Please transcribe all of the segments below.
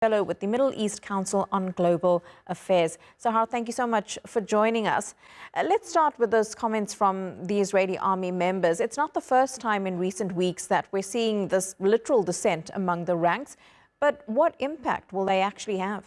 Fellow with the Middle East Council on Global Affairs. Sahar, thank you so much for joining us. Let's start with those comments from the Israeli army members. It's not the first time in recent weeks that we're seeing this literal dissent among the ranks, but what impact will they actually have?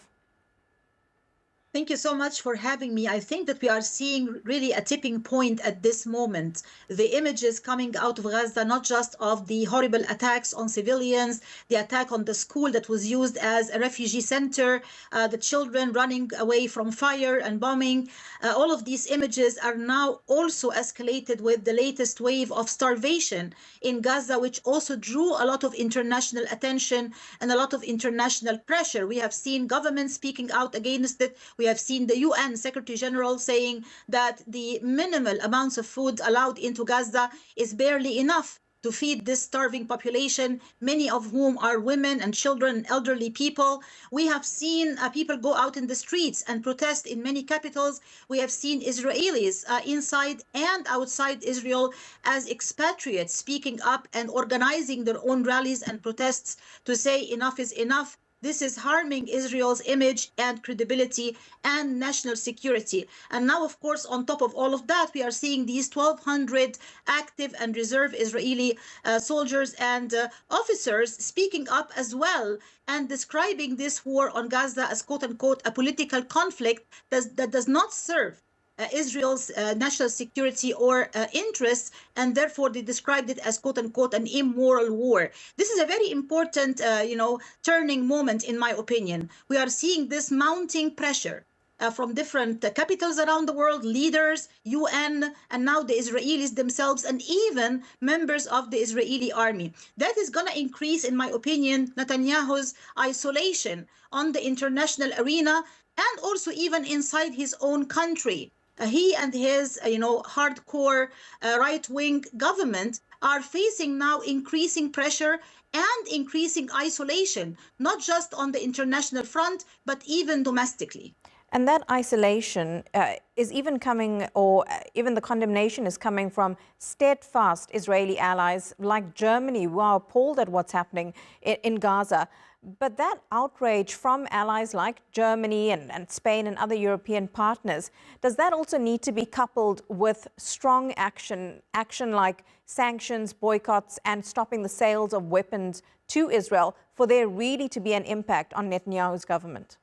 Thank you so much for having me. I think that we are seeing really a tipping point at this moment. The images coming out of Gaza, not just of the horrible attacks on civilians, the attack on the school that was used as a refugee center, the children running away from fire and bombing. All of these images are now also escalated with the latest wave of starvation in Gaza, which also drew a lot of international attention and a lot of international pressure. We have seen governments speaking out against it. We have seen the UN Secretary General saying that the minimal amounts of food allowed into Gaza is barely enough to feed this starving population, many of whom are women and children and elderly people. We have seen people go out in the streets and protest in many capitals. We have seen Israelis inside and outside Israel as expatriates speaking up and organizing their own rallies and protests to say enough is enough. This is harming Israel's image and credibility and national security. And now, of course, on top of all of that, we are seeing these 1,200 active and reserve Israeli soldiers and officers speaking up as well and describing this war on Gaza as, quote unquote, a political conflict that does not serve Israel's national security or interests, and therefore they described it as, quote unquote, an immoral war. This is a very important, turning moment, in my opinion. We are seeing this mounting pressure from different capitals around the world, leaders, UN, and now the Israelis themselves, and even members of the Israeli army. That is going to increase, in my opinion, Netanyahu's isolation on the international arena and also even inside his own country. He and his, hardcore right-wing government are facing now increasing pressure and increasing isolation, not just on the international front, but even domestically. And that isolation is even coming, or even the condemnation is coming from steadfast Israeli allies like Germany, who are appalled at what's happening in Gaza. But that outrage from allies like Germany and Spain and other European partners, does that also need to be coupled with strong action like sanctions, boycotts, and stopping the sales of weapons to Israel for there really to be an impact on Netanyahu's government?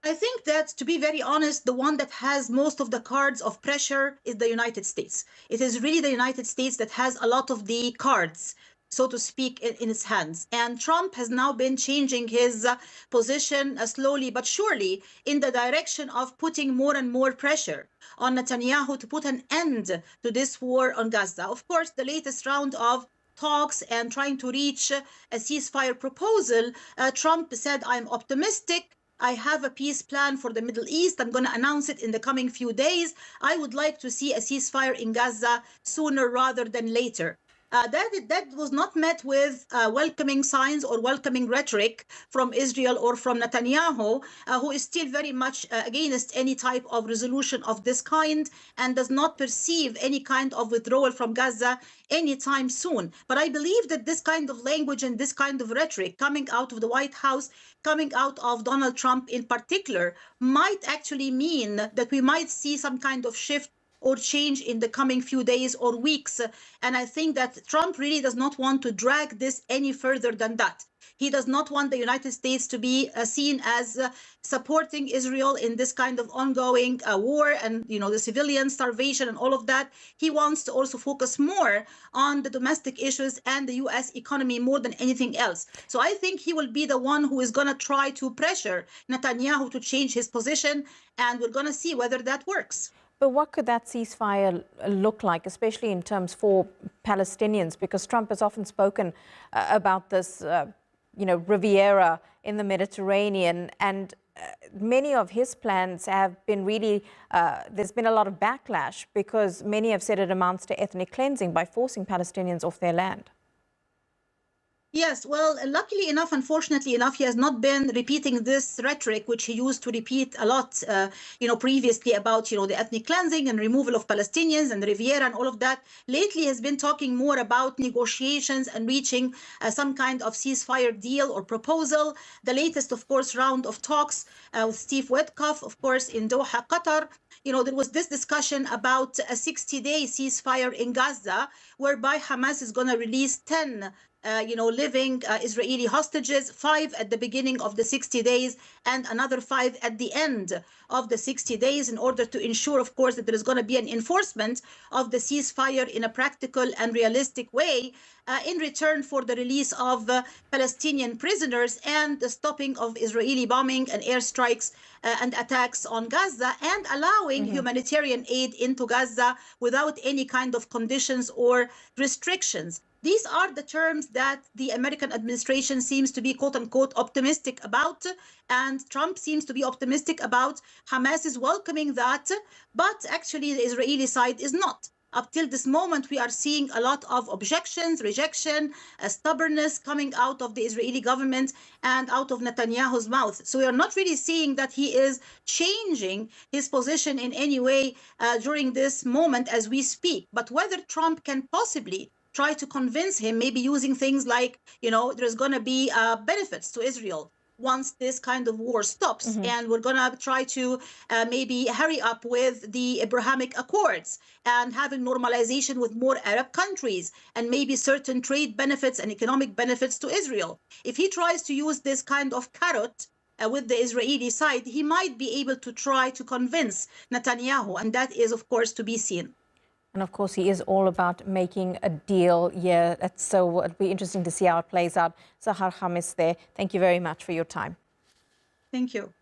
I think that, to be very honest, the one that has most of the cards of pressure is the United States. It is really the United States that has a lot of the cards, so to speak, in its hands. And Trump has now been changing his position slowly but surely in the direction of putting more and more pressure on Netanyahu to put an end to this war on Gaza. Of course, the latest round of talks and trying to reach a ceasefire proposal, Trump said, I'm optimistic. I have a peace plan for the Middle East. I'm going to announce it in the coming few days. I would like to see a ceasefire in Gaza sooner rather than later. That was not met with welcoming signs or welcoming rhetoric from Israel or from Netanyahu, who is still very much against any type of resolution of this kind and does not perceive any kind of withdrawal from Gaza anytime soon. But I believe that this kind of language and this kind of rhetoric coming out of the White House, coming out of Donald Trump in particular, might actually mean that we might see some kind of shift or change in the coming few days or weeks. And I think that Trump really does not want to drag this any further than that. He does not want the United States to be seen as supporting Israel in this kind of ongoing war and, the civilian starvation and all of that. He wants to also focus more on the domestic issues and the U.S. economy more than anything else. So I think he will be the one who is going to try to pressure Netanyahu to change his position, and we're going to see whether that works. But what could that ceasefire look like, especially in terms for Palestinians? Because Trump has often spoken about this, Riviera in the Mediterranean, and many of his plans have been really, there's been a lot of backlash because many have said it amounts to ethnic cleansing by forcing Palestinians off their land. Yes, well, luckily enough, unfortunately enough, he has not been repeating this rhetoric, which he used to repeat a lot, previously about, the ethnic cleansing and removal of Palestinians and Riviera and all of that. Lately, he has been talking more about negotiations and reaching some kind of ceasefire deal or proposal. The latest, of course, round of talks with Steve Witkoff, of course, in Doha, Qatar. There was this discussion about a 60-day ceasefire in Gaza, whereby Hamas is going to release 10 living Israeli hostages, 5 at the beginning of the 60 days and another 5 at the end of the 60 days, in order to ensure, of course, that there is going to be an enforcement of the ceasefire in a practical and realistic way, in return for the release of Palestinian prisoners and the stopping of Israeli bombing and airstrikes and attacks on Gaza, and allowing humanitarian aid into Gaza without any kind of conditions or restrictions. These are the terms that the American administration seems to be, quote unquote, optimistic about, and Trump seems to be optimistic about. Hamas is welcoming that, but actually the Israeli side is not. Up till this moment, we are seeing a lot of objections, rejection, stubbornness coming out of the Israeli government and out of Netanyahu's mouth. So we are not really seeing that he is changing his position in any way during this moment as we speak. But whether Trump can possibly try to convince him, maybe using things like, there's going to be benefits to Israel once this kind of war stops, and we're going to try to maybe hurry up with the Abrahamic Accords and having normalization with more Arab countries, and maybe certain trade benefits and economic benefits to Israel. If he tries to use this kind of carrot with the Israeli side, he might be able to try to convince Netanyahu, and that is, of course, to be seen. And of course, he is all about making a deal. Yeah, so it'll be interesting to see how it plays out. Sahar Khamis there. Thank you very much for your time. Thank you.